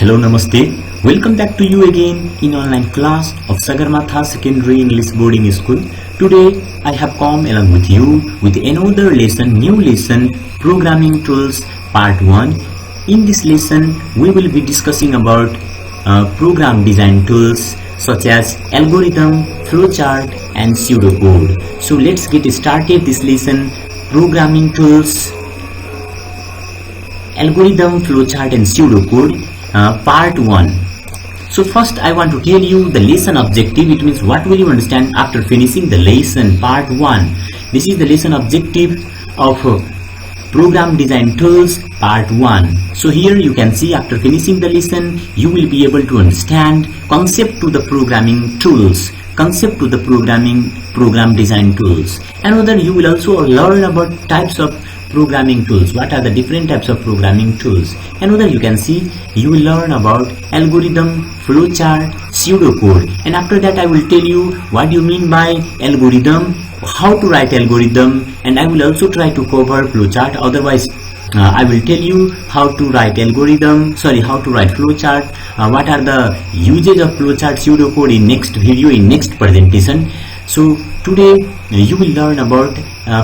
Hello, Namaste. Welcome back to you again in online class of Sagarmatha Secondary English Boarding School. Today I have come along with you with another lesson, new lesson, Programming Tools Part 1. In this lesson we will be discussing about program design tools such as algorithm, flowchart and pseudocode. So let's get started this lesson. Programming tools, algorithm, flowchart and pseudocode, part 1. So first I want to tell you the lesson objective. It means what will you understand after finishing the lesson, part 1. This is the lesson objective of program design tools, part 1. So here you can see, after finishing the lesson you will be able to understand concept to the programming tools, concept to the program design tools, and whether you will also learn about types of programming tools, what are the different types of programming tools, and whether you can see, you will learn about algorithm, flowchart, pseudocode, and after that I will tell you what do you mean by algorithm, how to write algorithm, and I will also try to cover flowchart. Otherwise I will tell you how to write how to write flowchart, what are the uses of flowchart, pseudocode in next video, in next presentation. So today you will learn about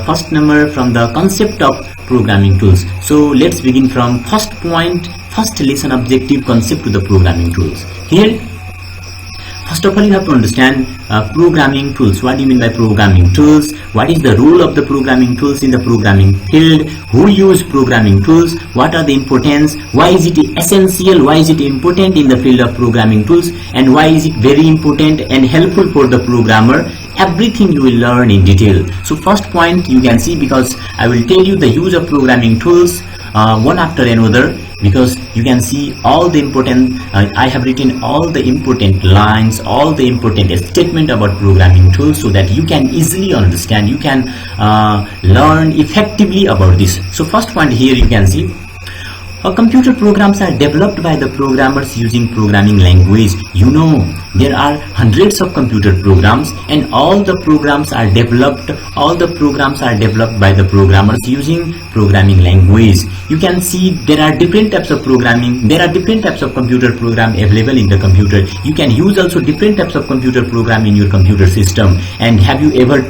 first number from the concept of programming tools. So let's begin from first point, first lesson objective, concept to the programming tools. Here first of all you have to understand programming tools. What do you mean by programming tools? What is the role of the programming tools in the programming field? Who use programming tools? What are the importance? Why is it essential? Why is it important in the field of programming tools? And why is it very important and helpful for the programmer? Everything you will learn in detail. So first point you can see, because I will tell you the use of programming tools one after another, because you can see all the important, I have written all the important lines, all the important statement about programming tools, so that you can easily understand, you can learn effectively about this. So first point here you can see, computer programs are developed by the programmers using programming language. You know, there are hundreds of computer programs, and all the programs are developed by the programmers using programming language. You can see there are different types of programming, there are different types of computer program available in the computer. You can use also different types of computer program in your computer system. And have you ever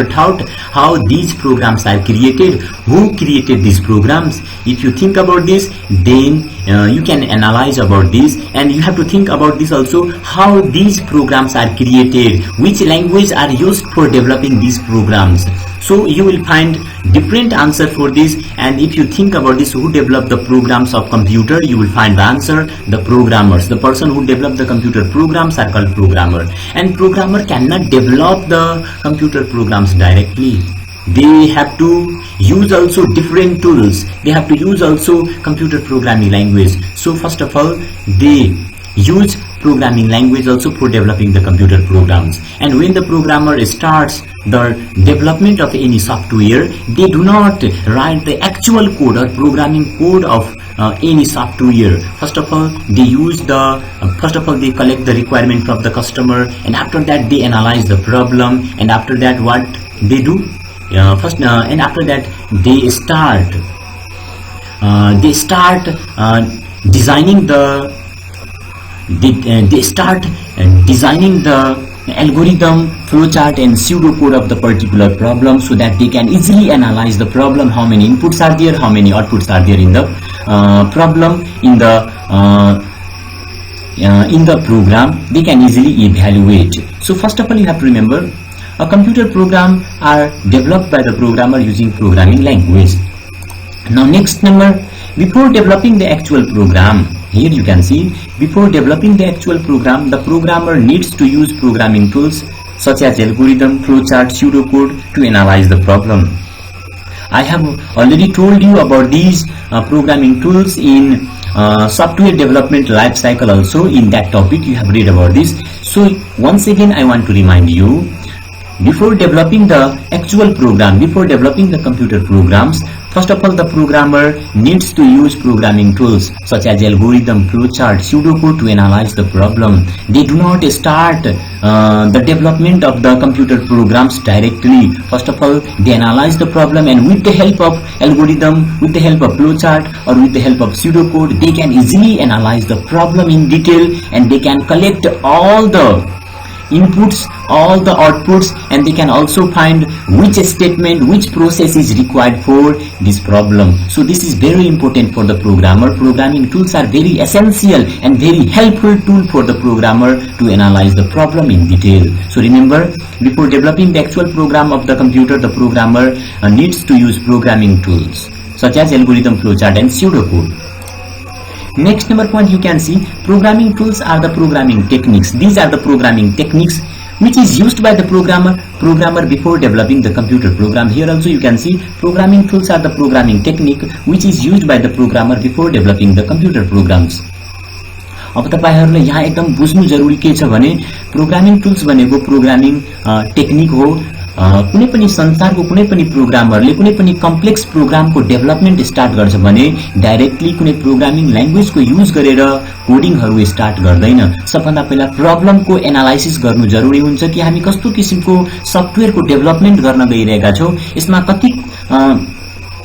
thought how these programs are created? Who created these programs? If you think about this, then you can analyze about this, and you have to think about this also, how these programs are created, which language are used for developing these programs. So you will find different answer for this, and if you think about this, who develop the programs of computer, you will find the answer, the programmers. The person who develop the computer programs are called programmer, and programmer cannot develop the computer programs directly. They have to use also different tools, they have to use also computer programming language. So first of all they use programming language also for developing the computer programs. And when the programmer starts the development of any software, they do not write the actual code or programming code of any software. First of all they use they collect the requirement from the customer, and after that they analyze the problem, and after that what they do, and after that they start designing the algorithm, flowchart and pseudocode of the particular problem, so that they can easily analyze the problem, how many inputs are there, how many outputs are there in the problem, in the program. They can easily evaluate. So first of all you have to remember, a computer program are developed by the programmer using programming language. Now next number, before developing the actual program, here you can see, before developing the actual program, the programmer needs to use programming tools such as algorithm, flowchart, pseudocode to analyze the problem. I have already told you about these programming tools in software development life cycle also. In that topic you have read about this. So once again I want to remind you, before developing the actual program, before developing the computer programs, First of all, the programmer needs to use programming tools such as algorithm, flowchart, pseudocode to analyze the problem. They do not start the development of the computer programs directly. First of all, they analyze the problem, and with the help of algorithm, with the help of flowchart, or with the help of pseudocode, they can easily analyze the problem in detail, and they can collect all the inputs, all the outputs, and they can also find which statement, which process is required for this problem. So this is very important for the programmer. Programming tools are very essential and very helpful tool for the programmer to analyze the problem in detail. So remember, before developing the actual program of the computer, the programmer needs to use programming tools such as algorithm, flowchart, and pseudocode. Next number point, you can see programming tools are the programming techniques. These are the programming techniques which is used by the programmer before developing the computer program. Here also you can see programming tools are the programming technique which is used by the programmer before developing the computer programs. अब तपाईहरुले यहाँ एकदम बुझ्नु जरुरी के छ भने programming tools भनेको प्रोग्रामिङ टेक्निक हो। कुनै पनि संसारको कुनै पनि प्रोग्रामरले कुनै पनि कम्प्लेक्स प्रोग्रामको डेभलपमेन्ट स्टार्ट गर्छ भने डाइरेक्टली कुनै प्रोग्रामिङ ल्याङ्ग्वेजको युज गरेर कोडिङहरु स्टार्ट गर्दैन। सबभन्दा पहिला प्रब्लमको एनालाइसिस गर्नु जरुरी हुन्छ कि हामी कस्तो किसिमको सफ्टवेयरको डेभलपमेन्ट गर्न गइरहेका छौं, यसमा कति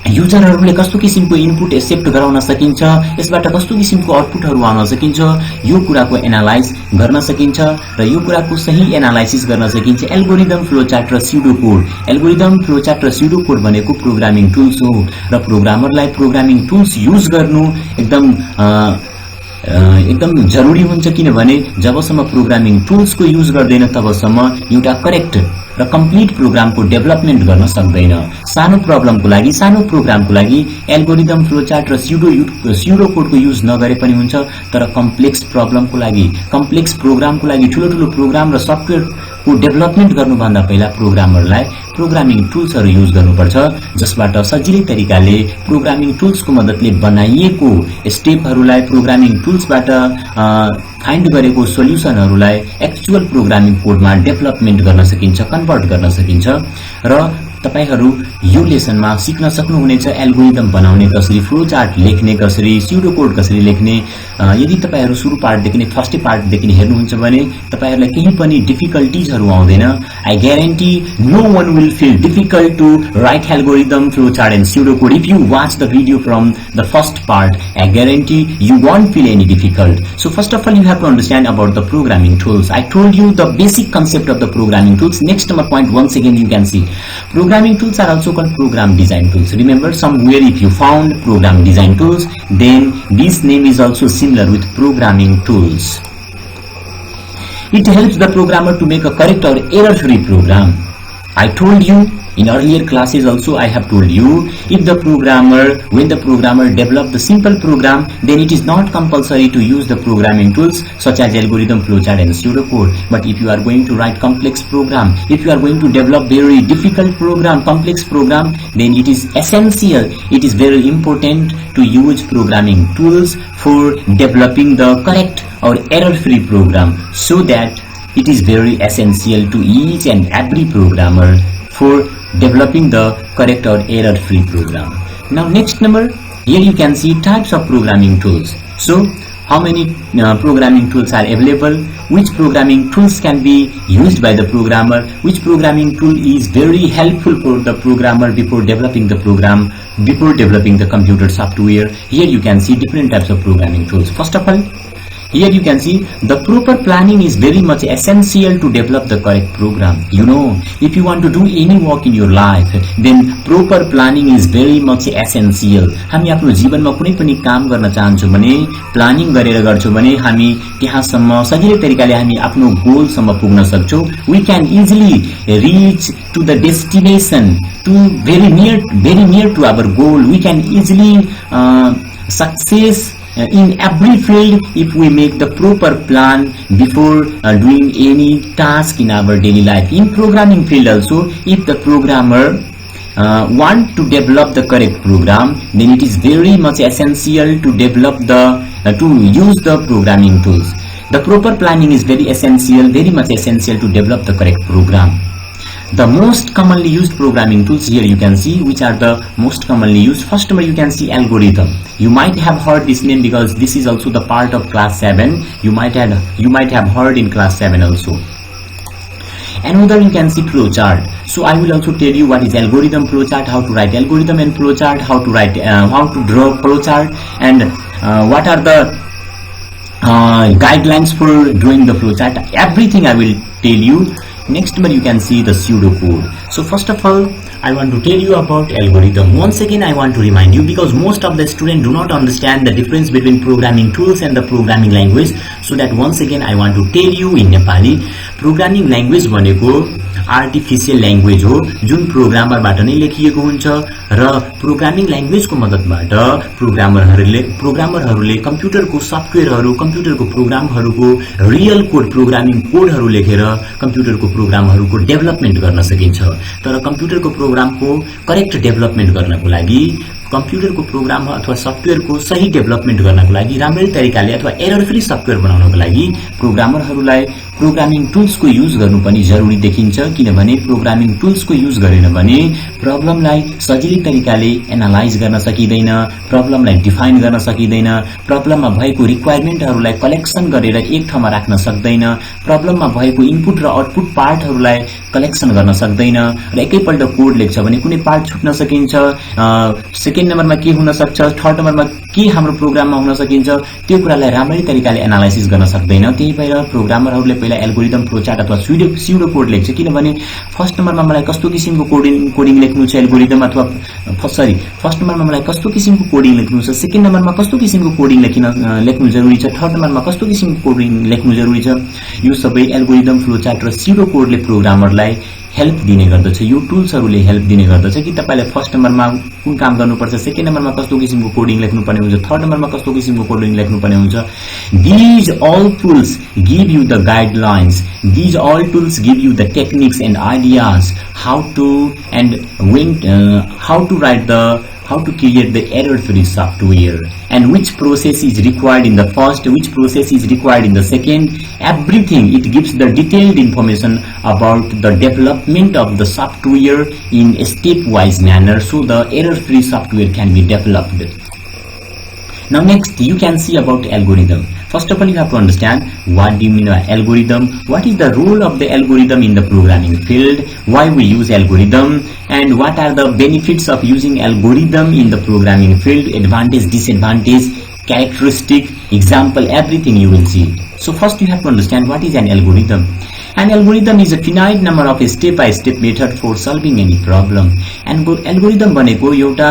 युजरहरुले कस्तो किसिमको इनपुट एक्सेप्ट गराउन सकिन्छ, यसबाट कस्तो किसिमको आउटपुटहरु आउन सकिन्छ, यो कुराको एनालाइज गर्न सकिन्छ र यो कुराको सही एनालाइसिस गर्न सकिन्छ एल्गोरिदम, फ्लोचार्ट र स्यूडोकोड। एल्गोरिदम, फ्लोचार्ट र स्यूडोकोड भनेको प्रोग्रामिङ टुल्स हो र प्रोग्रामरलाई प्रोग्रामिङ टुल्स युज गर्नु एकदम जरुरी हुन्छ, किनभने जबसम्म प्रोग्रामिङ टुल्सको युज गर्दैन तबसम्म एउटा करेक्ट र कम्प्लिट प्रोग्रामको डेभलपमेन्ट गर्न सक्दैन। सानो प्रब्लमको लागि, सानो प्रोग्रामको लागि एल्गोरिदम, फ्लोचार्ट र स्यूडोकोडको युज नगरे पनि हुन्छ, तर कम्प्लेक्स प्रब्लमको लागि, कम्प्लेक्स प्रोग्रामको लागि, ठूलो ठूलो प्रोग्राम र सफ्टवेयरको डेभलपमेन्ट गर्नुभन्दा पहिला प्रोग्रामरलाई प्रोग्रामिङ टुल्सहरु युज गर्नुपर्छ, जसबाट सजिलै तरिकाले प्रोग्रामिङ टुल्सको मद्दतले बनाइएको स्टेपहरुलाई, प्रोग्रामिङ टुल्सबाट फाइन्ड गरेको सोल्युसनहरुलाई एक्चुअल प्रोग्रामिङ कोडमा डेभलपमेन्ट गर्न सकिन्छ, कन्भर्ट गर्न सकिन्छ। र तपाईहरु यो लेसनमा सिक्न सक्नुहुनेछ एल्गोरिदम बनाउने कसरी, फ्लोचार्ट लेख्ने कसरी, स्यूडोकोड कसरी लेख्ने। यदि तपाईहरु सुरु पार्टदेखि नै, फर्स्ट पार्टदेखि नै हेर्नुहुन्छ भने तपाईहरुलाई केही पनि डिफिकल्टीजहरु आउँदैन। I guarantee no one will feel difficult to write algorithm, flowchart and pseudocode if you watch the video from the first part. I guarantee you won't feel any difficult. So first of all you have to understand about the programming tools. I told you the basic concept of the programming tools. Next number point, once again you can see programming tools are also called program design tools. Remember, somewhere if you found program design tools, then this name is also similar with programming tools. It helps the programmer to make a correct or error-free program. I told you in earlier classes also, I have told you, if the programmer, when the programmer develop the simple program, then it is not compulsory to use the programming tools such as algorithm, flowchart and pseudocode. But if you are going to write complex program, if you are going to develop very difficult program, complex program, then it is essential, it is very important to use programming tools for developing the correct or error-free program, so that it is very essential to each and every programmer for developing the correct or error-free program. Now next number, here you can see types of programming tools. So how many programming tools are available, which programming tools can be used by the programmer, which programming tool is very helpful for the programmer before developing the program, before developing the computer software. Here you can see different types of programming tools. First of all, here you can see the proper planning is very much essential to develop the correct program. You know, if you want to do any work in your life, then proper planning is very much essential. हामी आफ्नो जीवनमा कुनै पनि काम गर्न चाहन्छौं भने planning गरेर गर्छौं भने हामी त्यहाँसम्म सजिलै तरिकाले हामी आफ्नो गोल सम्म पुग्न सक्छौं. We can easily reach to the destination, to very near to our goal. We can easily success in every field if we make the proper plan before doing any task in our daily life. In programming field also, if the programmer want to develop the correct program, then it is very much essential to develop to use the programming tools. The proper planning is very essential, very much essential to develop the correct program. The most commonly used programming tools here you can see which are the most commonly used. First number you can see algorithm. You might have heard this name because this is also the part of class 7. You might have heard in class 7 also. Another you can see flowchart. So I will also tell you what is algorithm, flowchart, how to write algorithm and flowchart, how to draw flowchart, and what are the guidelines for drawing the flowchart. Everything I will tell you. Next one you can see the pseudocode. So first of all I want to tell you about algorithm. Once again I want to remind you because most of the students do not understand the difference between programming tools and the programming language. So that once again I want to tell you in Nepali, programming language भनेको artificial language हो जुन प्रोग्रामरबाट नै लेखिएको हुन्छ र programming ल्याङ्ग्वेजको मद्दतबाट प्रोग्रामरहरूले कम्प्युटरको सफ्टवेयरहरू कम्प्युटरको प्रोग्रामहरूको real code programming कोडहरू लेखेर कम्प्युटरको प्रोग्रामहरूको development गर्न सकिन्छ। तर कम्प्युटरको प्रोग्रामको करेक्ट डेभलपमेन्ट गर्नको लागि कम्प्युटरको प्रोग्राम अथवा सफ्टवेयरको सही डेभलपमेन्ट गर्नको लागि राम्ररी तरिकाले अथवा एरर फ्री सफ्टवेयर बनाउनको लागि प्रोग्रामरहरूलाई प्रोग्रामिङ टुल्सको युज गर्नु पनि जरुरी देखिन्छ। किनभने प्रोग्रामिङ टुल्सको युज गरेन भने प्रब्लमलाई सजिलै तरिकाले एनालाइज गर्न सकिदैन, प्रब्लमलाई डिफाइन गर्न सकिदैन, प्रब्लममा भएको रिक्वायरमेन्टहरूलाई कलेक्सन गरेर एक ठाउँमा राख्न सक्दैन, प्रब्लममा भएको इनपुट र आउटपुट पार्टहरूलाई कलेक्सन गर्न सक्दैन र एकैपल्ट कोड लेख्छ भने कुनै पार्ट छुट्न सकिन्छ। सेकेन्ड नम्बरमा के हुन सक्छ, थर्ड नम्बरमा के हाम्रो प्रोग्राममा हुन सकिन्छ त्यो कुरालाई राम्ररी तरिकाले एनालाइसिस गर्न सक्दैन। त्यही भएर प्रोग्रामरहरूले पहिला एल्गोरिदम, फ्लोचार्ट अथवा स्युडो कोड लेख्छ। किनभने फर्स्ट नम्बरमा मलाई कस्तो किसिमको कोडिङ लेख्नु छ एल्गोरिदम अथवा फर्स्ट नम्बरमा मलाई कस्तो किसिमको कोडिङ लेख्नु छ, सेकेन्ड नम्बरमा कस्तो किसिमको कोडिङ लेख्नु जरुरी छ, थर्ड नम्बरमा कस्तो किसिमको कोडिङ लेख्नु जरुरी छ। यो सबै एल्गोरिदम, फ्लोचार्ट र स्युडो कोडले प्रोग्रामरलाई हेल्प दिने गर्दछ। यो टुल्सहरूले हेल्प दिने गर्दछ कि तपाईलाई फर्स्ट नम्बरमा कुन काम गर्नुपर्छ, सेकेन्ड नम्बरमा कस्तो किसिमको कोडिङ लेख्नुपर्ने हुन्छ, थर्ड नम्बरमा कस्तो किसिमको कोडिङ लेख्नुपर्ने हुन्छ। These all tools give you the guidelines. These all tools give you the techniques and ideas how to create the error-free software and which process is required in the first, which process is required in the second. Everything, it gives the detailed information about the development of the software in a stepwise manner so the error-free software can be developed. Now next you can see about algorithm. First of all, you have to understand what do you mean by algorithm, what is the role of the algorithm in the programming field, why we use algorithm, and what are the benefits of using algorithm in the programming field, advantage, disadvantage, characteristic, example, everything you will see. So first you have to understand what is an algorithm. An algorithm is a finite number of step-by-step method for solving any problem. And algorithm भनेको एउटा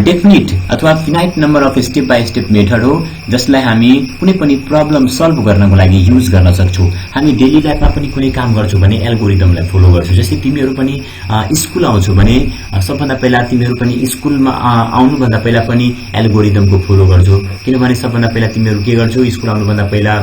definite अथवा finite number of step by step method हो जसलाई हामी कुनै पनि problem solve गर्नको लागि युज गर्न सक्छौं। हामी डेली लाइफमा पनि कुनै काम गर्छौं भने एल्गोरिदमलाई फलो गर्छौं। जस्तै तिमीहरू पनि स्कुल आउँछौ भने सबभन्दा पहिला तिमीहरू पनि स्कुलमा आउनु भन्दा पहिला पनि एल्गोरिदमको फलो गर्छौ। किनभने सबभन्दा पहिला तिमीहरू के गर्छौ, स्कुल आउनु भन्दा पहिला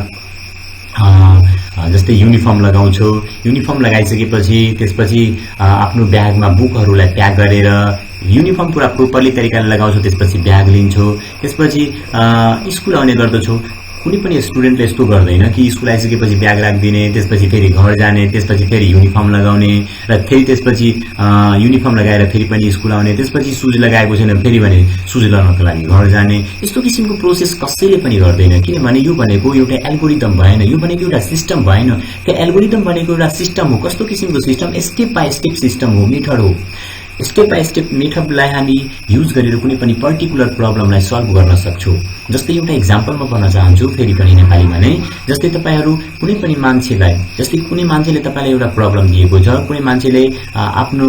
जस्तै युनिफर्म लगाउँछौ। युनिफर्म लगाइसकेपछि त्यसपछि आफ्नो ब्यागमा बुकहरूलाई प्याक गरेर युनिफर्म पुरा प्रोपरली तरिकाले लगाउँछौ। त्यसपछि ब्याग लिन्छौ, त्यसपछि स्कुल आउने गर्दछौ। कुनै पनि स्टुडेन्टले यस्तो गर्दैन कि स्कुल आइसकेपछि ब्याग राख्दिने, त्यसपछि फेरि घर जाने, त्यसपछि फेरि युनिफर्म लगाउने र फेरि त्यसपछि युनिफर्म लगाएर फेरि पनि स्कुल आउने, त्यसपछि सुज लगाएको छैन फेरि भने सुज लगाउनको लागि घर जाने। यस्तो किसिमको प्रोसेस कसैले पनि गर्दैन। किनभने यो भनेको एउटा एल्गोरिदम भएन, यो भनेको एउटा सिस्टम भएन। त्यो एल्गोरिदम भनेको एउटा सिस्टम हो। कस्तो किसिमको system? Step by step system हो, मेथड हो। स्टेप बाई स्टेप मेथडलाई हामी युज गरेर कुनै पनि पर्टिकुलर प्रब्लमलाई सल्भ गर्न सक्छौं। जस्तै एउटा इक्जाम्पल म गर्न चाहन्छु फेरि पनि नेपालीमा नै। जस्तै तपाईहरु कुनै पनि मान्छेलाई, जस्तै कुनै मान्छेले तपाईलाई एउटा प्रब्लम दिएको छ, कुनै मान्छेले आफ्नो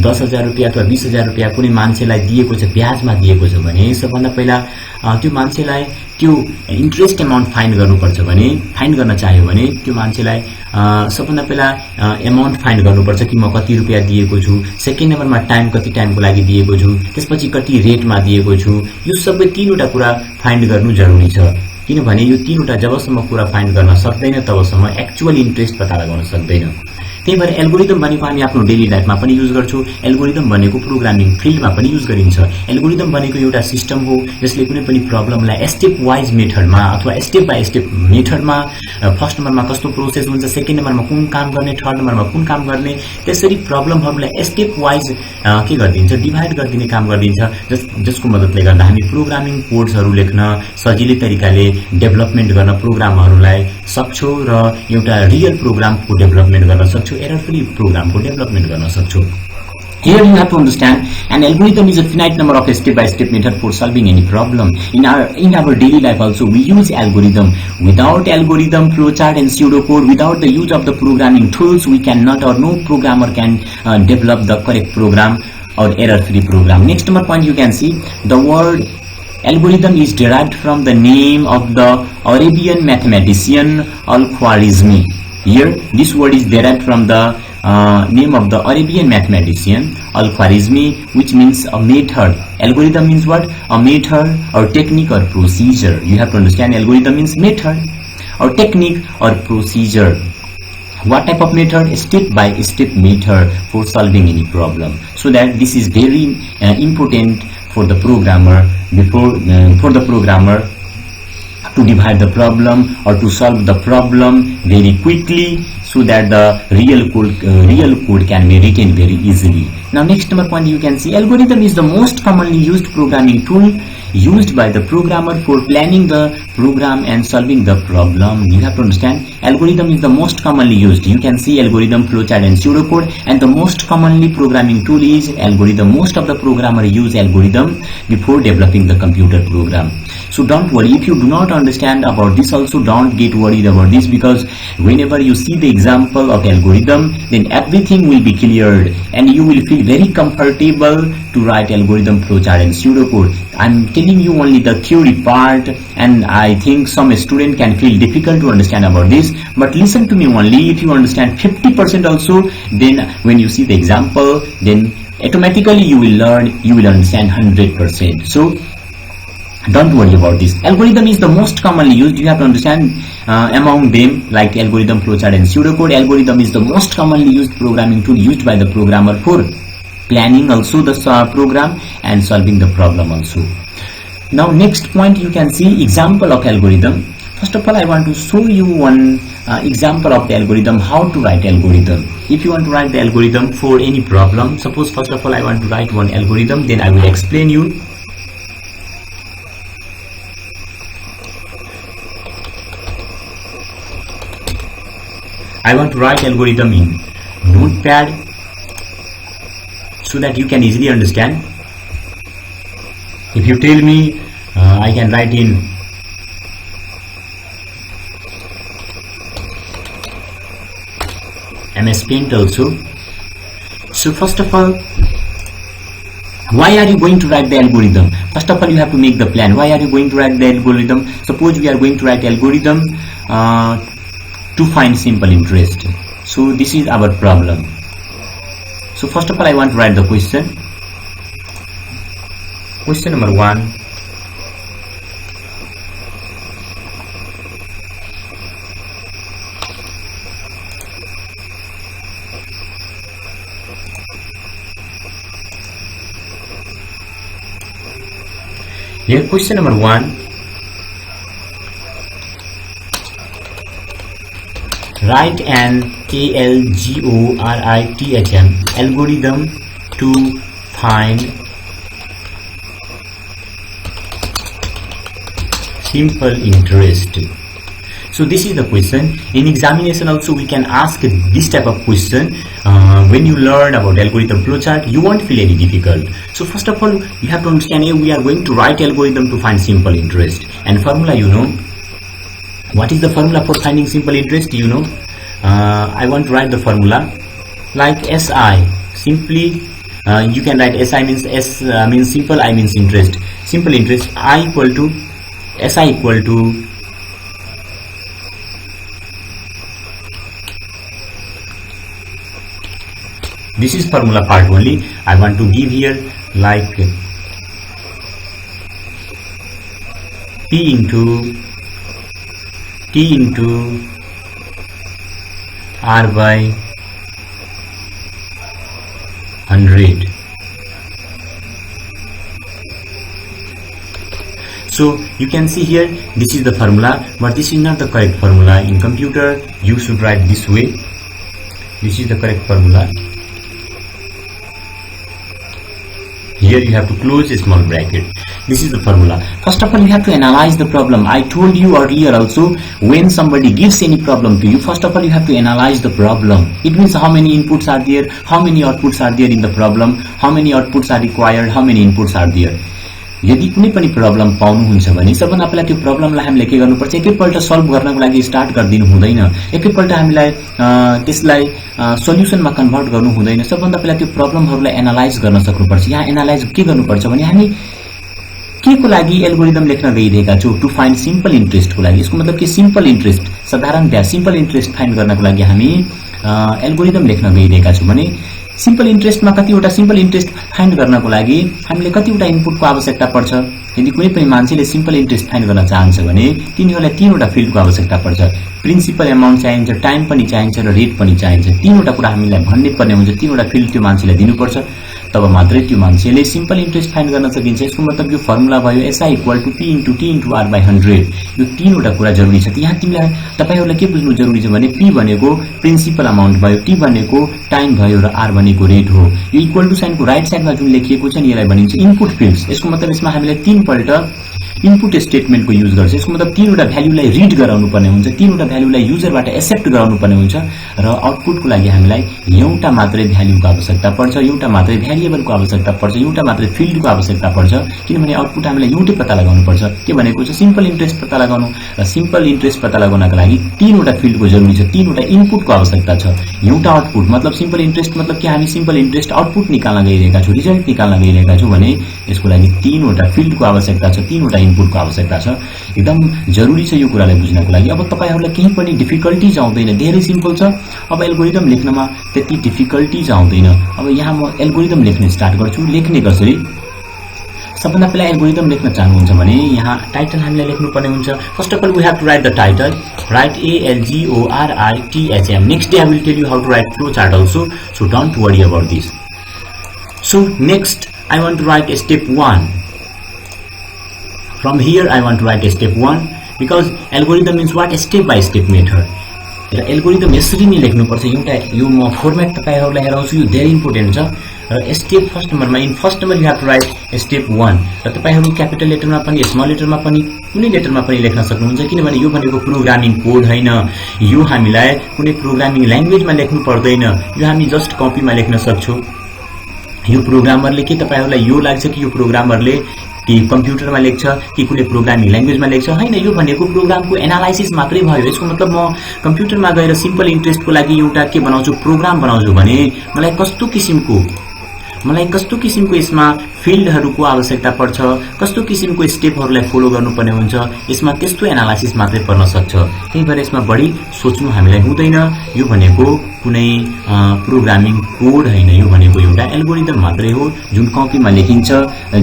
10,000 रुपैयाँ अथवा 20,000 रुपैयाँ कुनै मान्छेलाई दिएको छ, ब्याजमा दिएको छ भने सबभन्दा पहिला त्यो मान्छेलाई त्यो इन्ट्रेस्ट अमाउन्ट फाइन्ड गर्नुपर्छ भने, फाइन्ड गर्न चाह्यो भने त्यो मान्छेलाई सबभन्दा पहिला अमाउन्ट फाइन्ड गर्नुपर्छ कि म कति रुपैयाँ दिएको छु, सेकेन्ड नम्बरमा टाइम कति टाइमको लागि दिएको छु, त्यसपछि कति रेटमा दिएको छु। यो सबै तीनवटा कुरा फाइन्ड गर्नु जरुरी छ। किनभने यो तीनवटा जबसम्म कुरा फाइन्ड गर्न सक्दैन तबसम्म एक्चुअल इन्ट्रेस्ट पत्ता लगाउन सक्दैन। त्यही भएर एल्गोरिदम भनेको हामी आफ्नो डेली लाइफमा पनि युज गर्छौं एल्गोरिदम भनेको प्रोग्रामिङ फिल्डमा पनि युज गरिन्छ एल्गोरिदम भनेको एउटा सिस्टम हो जसले कुनै पनि प्रब्लमलाई स्टेप वाइज मेथडमा अथवा स्टेप बाइ स्टेप मेथडमा फर्स्ट नम्बरमा कस्तो प्रोसेस हुन्छ सेकेन्ड नम्बरमा कुन काम गर्ने थर्ड नम्बरमा कुन काम गर्ने त्यसरी प्रब्लमहरूलाई स्टेप वाइज के गरिदिन्छ डिभाइड गरिदिने काम गरिदिन्छ जसको मद्दतले गर्दा हामी प्रोग्रामिङ कोड्सहरू लेख्न सजिलै तरिकाले डेभलपमेन्ट गर्न प्रोग्रामहरूलाई सक्छौं र एउटा रियल प्रोग्रामको डेभलपमेन्ट गर्न सक्छौं एरर फ्री प्रोग्रामको डेभलपमेन्ट गर्न सक्छौं Here you have to understand an algorithm is a finite number of step-by-step method for solving any problem. In our daily life also we use algorithm. Without algorithm, flowchart and pseudocode, without the use of the programming tools, we cannot or no programmer can develop the correct program or error-free program. Next number point you can see the word algorithm is derived from the name of the Arabian mathematician Al-Khwarizmi. Here this word is derived from the name of the Arabian mathematician Al-Khwarizmi, which means a method. Algorithm means what? A method or technique or procedure. You have to understand algorithm means method or technique or procedure. What type of method? Step by step method for solving any problem. So that this is very important for the programmer for the programmer to divide the problem or to solve the problem very quickly so that the real code can be written very easily. Now next number point you can see algorithm is the most commonly used programming tool used by the programmer for planning the program and solving the problem. You have to understand algorithm is the most commonly used. You can see algorithm, flowchart and pseudocode, and the most commonly programming tool is algorithm. Most of the programmer use algorithm before developing the computer program. So don't worry if you do not understand about this also, don't get worried about this, because whenever you see the example of algorithm, then everything will be cleared and you will feel very comfortable to write algorithm, flowchart and pseudocode. I'm telling you only the theory part, and I think some student can feel difficult to understand about this, but listen to me only. If you understand 50% also, then when you see the example, then automatically you will learn, you will understand 100%. So don't worry about this. Algorithm is the most commonly used. You have to understand among them, like algorithm, flowchart and pseudocode. Algorithm is the most commonly used programming tool used by the programmer for planning also the program and solving the problem also. Now next point you can see example of algorithm. First of all, I want to show you one example of the algorithm, how to write algorithm. If you want to write the algorithm for any problem, suppose first of all I want to write one algorithm, then I will explain you. I want to write algorithm in Notepad so that you can easily understand. If you tell me I can write in MS Paint also. So first of all, why are you going to write the algorithm? First of all, you have to make the plan. Why are you going to write the algorithm? Suppose we are going to write algorithm to find simple interest. So this is our problem. So first of all, I want to write the question. Question number 1. Here question number 1. Write an algorithm algorithm to find simple interest. So this is the question. In examination also we can ask this type of question. When you learn about algorithm flowchart, you won't feel any difficult. So first of all, you have to understand here we are going to write algorithm to find simple interest, and formula, you know. What is the formula for finding simple interest? You know, I want to write the formula like SI. Simply, you can write SI means S means simple, I means interest. Simple interest, I equal to SI equal to this is formula part only. I want to give here like P into T into R by 100. So you can see here, this is the formula, but this is not the correct formula. In computer you should write this way. This is the correct formula. Here you have to close a small bracket. This is the formula. First of all, you have to analyze the problem. I told you earlier also, when somebody gives any problem to you, first of all you have to analyze the problem. It means how many inputs are there, how many outputs are there in the problem, how many outputs are required, how many inputs are there. यदि कुनै पनि problem पाउनुहुन्छ भने सबभन्दा पहिला त्यो प्रब्लमलाई हामीले के गर्नुपर्छ, एकैपल्ट सल्भ गर्नको लागि स्टार्ट गर्दिनु हुँदैन, एकैपल्ट हामीलाई त्यसलाई सोल्युसनमा कन्भर्ट गर्नु हुँदैन। सबभन्दा पहिला त्यो प्रब्लमहरूलाई एनालाइज गर्न सक्नुपर्छ। यहाँ एनालाइज के गर्नुपर्छ भने हामी के को लागि एल्गोरिदम लेख्न गइरहेका छौं, टु फाइन्ड सिम्पल इन्ट्रेस्ट को लागि। यसको मतलब के सिम्पल इन्ट्रेस्ट, साधारण ब्याज सिम्पल इन्ट्रेस्ट फाइन्ड गर्नको लागि हामी एल्गोरिदम लेख्न गइरहेका छौं भने सिम्पल इन्ट्रेस्टमा कतिवटा सिम्पल इन्ट्रेस्ट फाइन्ड गर्नको लागि हामीले कतिवटा इनपुटको आवश्यकता पर्छ। यदि कुनै पनि मान्छेले सिम्पल इन्ट्रेस्ट फाइन्ड गर्न चाहन्छ भने तिनीहरूलाई तीनवटा फिल्डको आवश्यकता पर्छ। प्रिन्सिपल एमाउन्ट चाहिन्छ, टाइम पनि चाहिन्छ र रेट पनि चाहिन्छ। तीनवटा कुरा हामीलाई भन्नै पर्ने हुन्छ, तीनवटा फिल्ड त्यो मान्छेलाई दिनुपर्छ, तब मात्रै त्यो मान्छेले सिम्पल इन्ट्रेस्ट फाइन्ड गर्न सकिन्छ। यसको मतलब यो फर्मुला भयो SI = P × T × R/100। यो तीनवटा कुरा जरुरी छ। यहाँ तिमीलाई तपाईहरुलाई के बुझ्नु जरुरी छ भने P भनेको प्रिन्सिपल अमाउन्ट भयो, T भनेको टाइम भयो र R भनेको रेट हो। यो इक्वल टु साइनको राइट साइडमा जुन लेखिएको छ नि यसलाई भनिन्छ इनपुट फिल्ड्स। यसको मतलब यसमा हामीले तीनपल्ट इनपुट स्टेटमेन्टको युज गर्छ। यसको मतलब तीनवटा भ्यालुलाई रिड गराउनु पर्ने हुन्छ, तीनवटा भ्यालुलाई युजरबाट एक्सेप्ट गराउनु पर्ने हुन्छ र आउटपुटको लागि हामीलाई एउटा मात्रै भ्यालुको आवश्यकता पर्छ, एउटा मात्रै भेरिएबलको आवश्यकता पर्छ, एउटा मात्रै फिल्डको आवश्यकता पर्छ। किनभने आउटपुट हामीलाई एउटै पत्ता लगाउनु पर्छ। के भनेको छ सिम्पल इन्ट्रेस्ट पत्ता लगाउनु, र सिम्पल इन्ट्रेस्ट पत्ता लगाउनका लागि तीनवटा फिल्डको जरुरी छ, तीनवटा इनपुटको आवश्यकता छ। एउटा आउटपुट मतलब सिम्पल इन्ट्रेस्ट मतलब के हामी सिम्पल इन्ट्रेस्ट आउटपुट निकाल्न गइरहेका छौं, रिजल्ट निकाल्न गइरहेका छौं भने यसको लागि तीनवटा फिल्डको आवश्यकता छ, तीनवटा इनपुटको आवश्यकता छ। एकदम जरुरी छ यो कुरालाई बुझ्नको लागि। अब तपाईहरुलाई केही पनि डिफिकल्टीज आउँदैन, धेरै सिम्पल छ। अब एल्गोरिदम लेख्नमा त्यति डिफिकल्टीज आउँदैन। अब यहाँ म एल्गोरिदम लेख्न स्टार्ट गर्छु। लेख्ने कसरी, सबभन्दा पहिला एल्गोरिदम लेख्न चाहनुहुन्छ भने यहाँ टाइटल हामीलाई लेख्नु पर्ने हुन्छ। First of all we have to write the title, write ALGORITHM। Next day I will tell you how to write flow chart also, so don't worry about this. So next I want to write a step 1. From here I want to write a step 1 because algorithm means what, a step by step method. र algorithm यसरी नै लेख्नुपर्छ। एउटा यो म format तपाईहरुलाई हेराउँछु, यो धेरै important छ। र step first नम्बरमा, in first number you have to write step 1। र तपाईहरु क्यापिटल लेटरमा पनि स्मल लेटरमा पनि कुनै लेटरमा पनि लेख्न सक्नुहुन्छ, किनभने यो भनेको प्रोग्रामिङ कोड हैन। यो हामीलाई कुनै प्रोग्रामिङ ल्याङ्ग्वेजमा लेख्नु पर्दैन, यो हामी जस्ट कपीमा लेख्न सक्छौं। यो प्रोग्रामरले के तपाईहरुलाई यो लाग्छ कि यो प्रोग्रामरले कि कम्प्युटरमा लेख्छ कि कुनै प्रोग्रामिङ ल्याङ्ग्वेजमा लेख्छ? हैन, यो भनेको प्रोग्रामको एनालाइसिस मात्रै भयो। यसको मतलब म कम्प्युटरमा गएर सिम्पल इन्ट्रेस्टको लागि एउटा के बनाउँछु, प्रोग्राम बनाउँछु भने मलाई कस्तो किसिमको यसमा फिल्डहरुको आवश्यकता पर्छ, कस्तो किसिमको स्टेपहरुलाई फलो गर्नुपर्ने हुन्छ, यसमा त्यस्तो एनालाइसिस मात्रै पर्न सक्छ। त्यही भएर यसमा बढी सोच्नु हामीलाई हुँदैन। यो भनेको कुनै प्रोग्रामिङ कोड हैन, यो भनेको एउटा एल्गोरिदम मात्रै हो जुन कपीमा लेखिन्छ,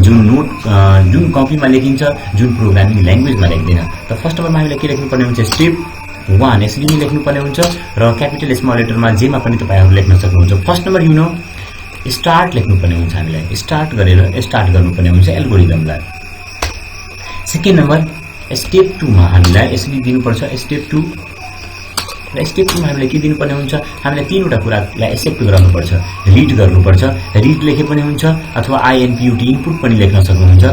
जुन कपीमा लेखिन्छ, जुन प्रोग्रामिङ ल्याङ्ग्वेजमा लेख्दैन। त फर्स्ट नम्बरमा हामीले के लेख्नुपर्ने हुन्छ, स्टेप 1 यसरी नै लेख्नुपर्ने हुन्छ र क्यापिटल स्मल लेटरमा जेमा पनि तपाईहरु लेख्न सक्नुहुन्छ। First number you know start लेख्नुपर्ने हुन्छ, हामीलाई स्टार्ट गरेर स्टार्ट गर्नुपर्ने हुन्छ एल्गोरिदमलाई। सेकेन्ड नम्बर स्टेप 2 मा हामीलाई यसरी दिनुपर्छ, स्टेप 2 र स्टेप 2 मा हामीले के दिनुपर्ने हुन्छ, हामीलाई तीनवटा कुरालाई एक्सेप्ट गराउनुपर्छ, रिड गर्नुपर्छ। रिड लेखे पनि हुन्छ अथवा INPUT इनपुट पनि लेख्न सक्नुहुन्छ,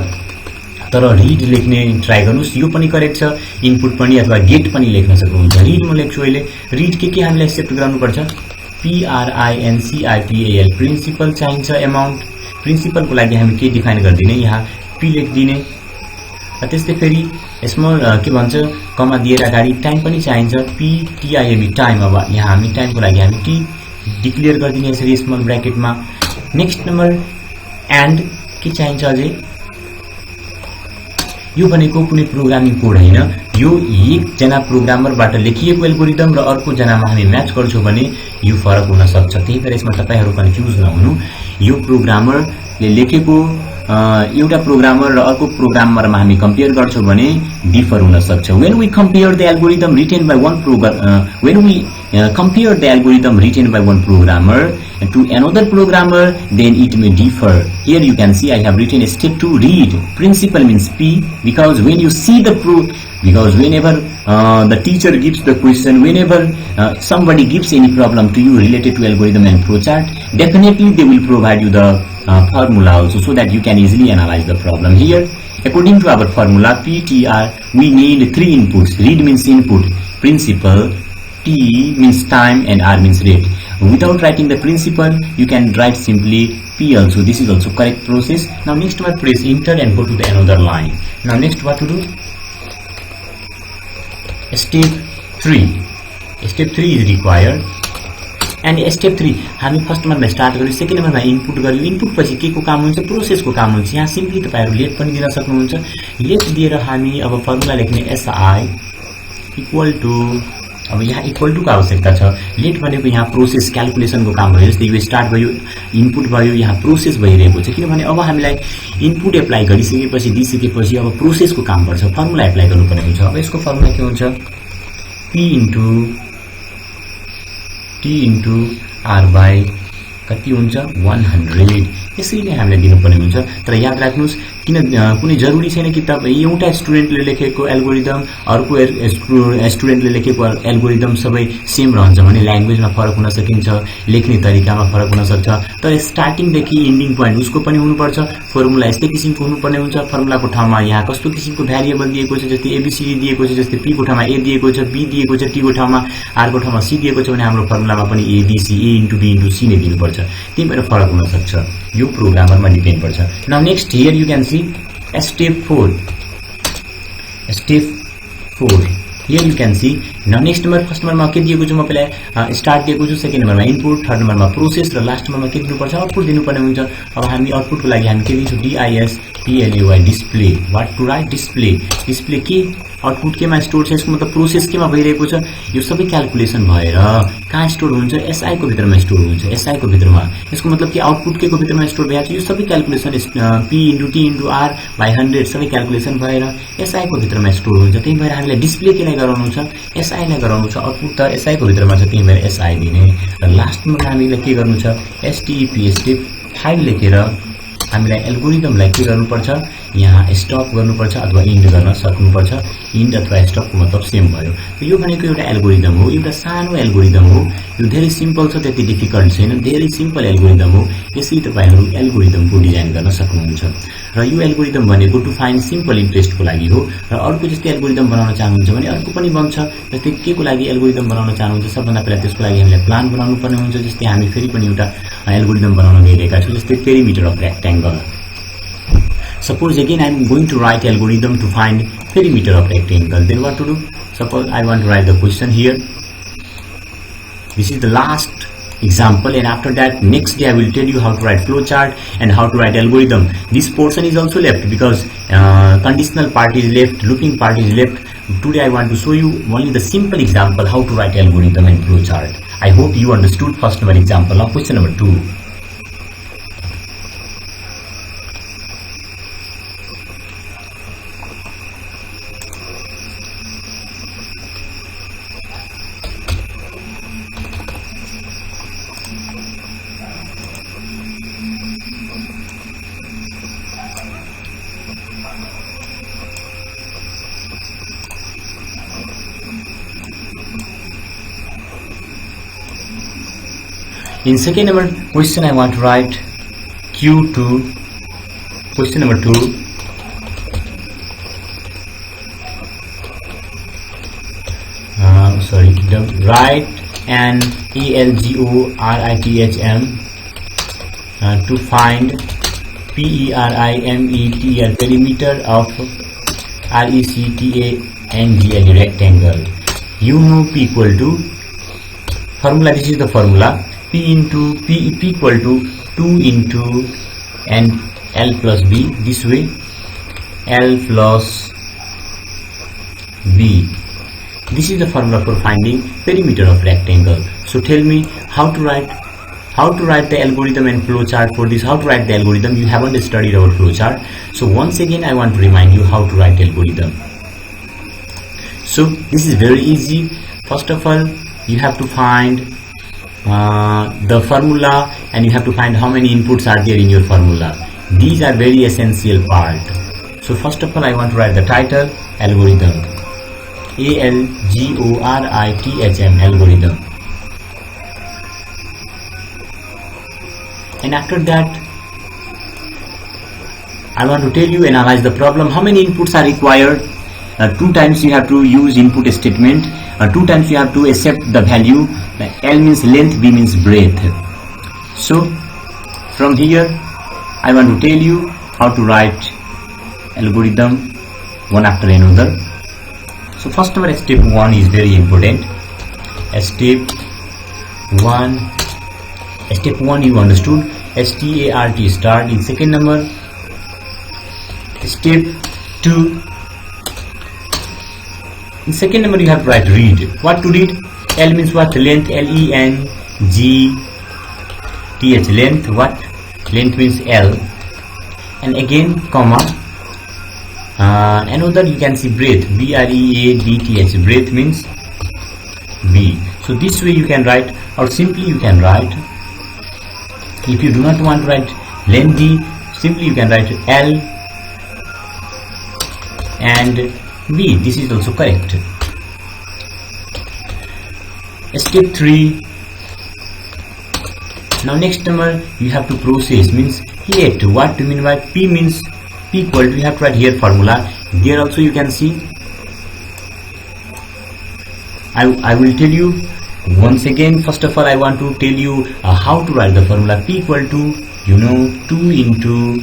तर रिड लेख्ने ट्राई गर्नुस्, यो पनि करेक्ट छ। इनपुट पनि अथवा गेट पनि लेख्न सक्नुहुन्छ। रिड म लेख्छु अहिले। रिड के हामीलाई एक्सेप्ट गराउनुपर्छ, PRINCIPAL प्रिन्सिपल चाहिन्छ, एमाउन्ट प्रिन्सिपलको लागि हामी के डिफाइन गर्दिने, यहाँ P लेख्दिने। त्यस्तै फेरि स्मल के भन्छ कमा दिएर अगाडि टाइम पनि चाहिन्छ, PTIME टाइम। अब यहाँ हामी टाइमको लागि हामी T डिक्लेयर गर्दिने यसरी स्मल ब्र्याकेटमा। नेक्स्ट नम्बर एन्ड के चाहिन्छ अझै, यो भनेको कुनै प्रोग्रामिङ कोड हैन, यो एकजना प्रोग्रामरबाट लेखिएको एल्गोरिदम र अर्को जनामा हामी म्याच गर्छौं भने यो फरक हुन सक्छ। त्यही भएर यसमा तपाईहरु कन्फ्युज नहुनु। यो प्रोग्रामर ले लेखेको एउटा प्रोग्रामर र अर्को प्रोग्रामरमा हामी कम्पेयर गर्छौं भने डिफर हुन सक्छ when we compare the algorithm written by one programmer to another programmer, then it may differ. Here you can see I have written step 2 read. Principal means P, because when you see the because whenever the teacher gives the question, whenever somebody gives any problem to you related to algorithm and flowchart, definitely they will provide you the formula also, so that you can easily analyze the problem. Here, according to our formula PTR, we need 3 inputs. Read means input, principal, T means time, and R means rate. Without writing the principal, you can write simply P also. This is also correct process. Now next one, press enter and go to the another line. Now next what to do? Step 3. Step 3 is required. And step 3 हामी first नम्बरमा start गर्यौं, second नम्बरमा input गर्यौं. Input पछि के को काम हुन्छ? प्रोसेसको काम हुन्छ. यहाँ सिम्पली तपाईहरु लेट पनि दिन सक्नुहुन्छ. लेट दिएर हामी अब फर्मुला लेख्ने SI इक्वल टु, अब यहाँ इक्वल टु को आवश्यकता छ. लेट भनेको यहाँ प्रोसेस क्याल्कुलेसनको काम भयो. जस्तै यो स्टार्ट भयो, इनपुट भयो, यहाँ प्रोसेस भइरहेको छ. किनभने अब हामीलाई इनपुट एप्लाई गरिसकेपछि दिइसकेपछि अब प्रोसेसको काम पर्छ, फर्मुला एप्लाई गर्नुपर्ने हुन्छ. अब यसको फर्मुला के हुन्छ? P into T into R by कति हुन्छ? 100. यसैले हामीलाई दिनुपर्ने हुन्छ. तर याद राख्नुस्, किन कुनै जरुरी छैन कि तपाईं एउटा स्टुडेन्टले लेखेको एल्गोरिदम अर्को स्टुडेन्टले लेखेको एल्गोरिदम सबै सेम रहन्छ भने ल्याङ्ग्वेजमा फरक हुन सकिन्छ, लेख्ने तरिकामा फरक हुन सक्छ. तर स्टार्टिङ देखि एन्डिङ पोइन्ट उसको पनि हुनुपर्छ. फर्मुला यस्तै किसिमको हुनुपर्ने हुन्छ. फर्मुलाको ठाउँमा यहाँ कस्तो किसिमको भेरिएबल दिएको छ, जस्तै एबीसीडी दिएको छ, जस्तै पी को ठाउँमा ए दिएको छ, बी दिएको छ, टी को ठाउँमा आर को ठाउँमा सी दिएको छ भने हाम्रो फर्मुलामा पनि A B C, A into B into C नै दिनुपर्छ. त्यही भएर फरक हुन सक्छ. यो प्रोग्रामरमा डिपेन्ड पर्छ. Now next here you can see step 4. Here you can see. Now next number, first number मा के दिएको छु म पहिला स्टार्ट दिएको छु, सेकेन्ड नम्बरमा इनपुट, थर्ड नम्बरमा प्रोसेस र लास्ट नम्बरमा के दिनुपर्छ? आउटपुट दिनुपर्ने हुन्छ. अब हामी आउटपुटको लागि हामी के दिन्छौँ? DISPLAY display. What to write? Display. Display के आउटपुट केमा स्टोर छ? यसको मतलब प्रोसेस केमा भइरहेको छ? यो सबै क्याल्कुलेसन भएर कहाँ स्टोर हुन्छ? SI को भित्रमा स्टोर हुन्छ. SI को भित्रमा. यसको मतलब कि आउटपुट के को भित्रमा स्टोर भएको छ? यो सबै calculation P into T into R by 100 सबै क्याल्कुलेसन भएर SI को भित्रमा स्टोर हुन्छ. त्यही भएर हामीलाई डिस्प्ले केलाई गराउनु छ? SI लाई गराउनु छ. आउटपुट त SI को भित्रमा छ, त्यही भएर SI दिने. र लास्टमा हामीलाई के गर्नु छ? STEP स्टेप 5 लेखेर हामीलाई एल्गोरिदमलाई के गर्नुपर्छ? यहाँ स्टप गर्नुपर्छ अथवा इन्ड गर्न सक्नुपर्छ. इन्ड अथवा स्टपको मतलब सेम भयो. यो भनेको एउटा एल्गोरिदम हो, एउटा सानो एल्गोरिदम हो. यो धेरै सिम्पल छ, त्यति डिफिकल्ट छैन. धेरै सिम्पल एल्गोरिदम हो. यसै तपाईहरु एल्गोरिदमको डिजाइन गर्न सक्नुहुन्छ. र यो एल्गोरिदम भनेको टु फाइन्ड सिम्पल इन्ट्रेस्टको लागि हो. र अर्को जस्तै एल्गोरिदम बनाउन चाहनुहुन्छ भने अर्को पनि बन्छ. जस्तै के को लागि एल्गोरिदम बनाउन चाहनुहुन्छ? सबभन्दा पहिला त्यसको लागि हामीले प्लान बनाउनु पर्ने हुन्छ. जस्तै हामी फेरि पनि एउटा एल्गोरिदम बनाउन गइरहेका छौं. जस्तै perimeter of rectangle. Suppose again I am going to write algorithm to find perimeter of rectangle. Then what to do? Suppose I want to write the question here. This is the last example, and after that next day I will tell you how to write flowchart and how to write algorithm. This portion is also left because conditional part is left, looping part is left. Today I want to show you only the simple example how to write algorithm and flowchart. I hope you understood first number example. Now question number 2. In second number question I want to write Q2. Question number 2. Write an algorithm to find perimeter perimeter of rectangle rectangle. You know P equal to formula. This is the formula. P equal to 2 into and L plus B. This way L plus B. This is the formula for finding perimeter of rectangle. So tell me how to how to write the algorithm and flowchart. For this, how to write the algorithm, you haven't studied our flowchart. So once again I want to remind you how to write algorithm. So this is very easy. First of all, you have to find the formula, and you have to find how many inputs are there in your formula. These are very essential part. So first of all, I want to write the title, algorithm, ALGORITHM, algorithm. And after that, I want to tell you, analyze the problem. How many inputs are required? 2 times you have to use input statement. 2 times you have to accept the value. L means length, B means breadth. So from here, I want to tell you how to write algorithm one after another. So first of all, step 1 is very important. Step 1 you understood. START, start in second number. Step 2, in second number you have to write read. What to read? L means what? Length, LENGTH, length. What? Length means L. And again comma. Another you can see breadth, BREADTH, breadth means B. So this way you can write, or simply you can write, if you do not want to write lengthy, simply you can write L and B. This is also correct. Step 3. Now next number you have to process, means let. What do you mean by P? Means P equal to, you have to write here formula. There also you can see, I will tell you once again. First of all, I want to tell you how to write the formula. P equal to, 2 into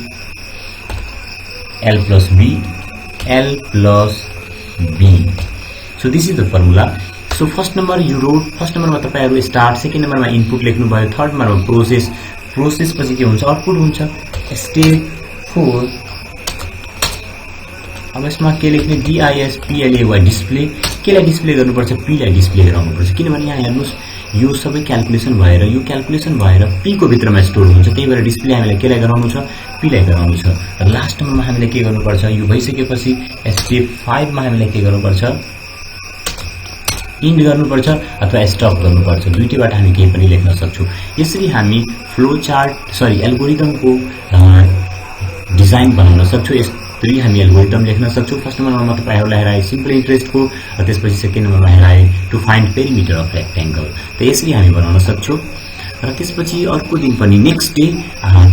L plus B, L plus B. So this is the formula. So first number you wrote, first number मा तपाईहरु start, second number मा input लेख्नु भयो, third number मा process पछि के हुन्छ? Output हुन्छ. Step 4, अब यसमा के लेख्ने? DISPLAY, display. केलाई डिस्प्ले गर्नुपर्छ? P लाई डिस्प्ले गराउनुपर्छ. किनभने यहाँ हेर्नुस्, यो सबै क्याल्कुलेसन भएर P को भित्रमा स्टोर हुन्छ. त्यही भएर डिस्प्ले हामीलाई केलाई गराउनु छ? P लाई गराउनु छ. र लास्ट नम्बरमा हामीले के गर्नुपर्छ? यो भइसकेपछि स्टेप 5 मा हामीले के गर्नुपर्छ? इन्ड गर्नुपर्छ अथवा स्टप गर्नुपर्छ. दुईटैबाट हामी केही पनि लेख्न सक्छौं. यसरी हामी फ्लो चार्ट एल्गोरिदमको डिजाइन बनाउन सक्छौं. यसरी हामी एल्गोरिदम लेख्न सक्छौं. फर्स्ट नम्बरमा तपाईहरुलाई हेराए सिम्पल इन्ट्रेस्टको, त्यसपछि सेकेन्ड नम्बरमा हेराए to find perimeter of rectangle. त यसरी हामी बनाउन सक्छौं. र त्यसपछि अर्को दिन पनि next day,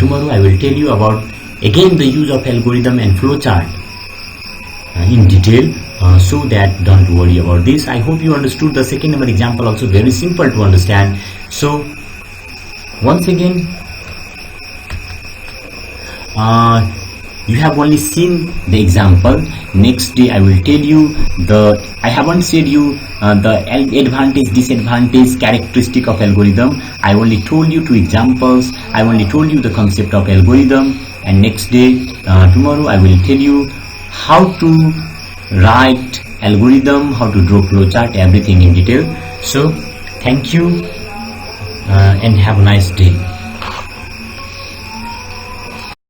tomorrow I will tell you about again the use of algorithm and flow chart in detail, so that don't worry about this. I hope you understood the second number example also, very simple to understand. So once again, you have only seen the example. Next day I will tell you I haven't said you the advantage, disadvantage, characteristic of algorithm. I only told you 2 examples. I only told you the concept of algorithm. And next day, tomorrow I will tell you how to write algorithm, how to draw flowchart, everything in detail. So thank you and have a nice day.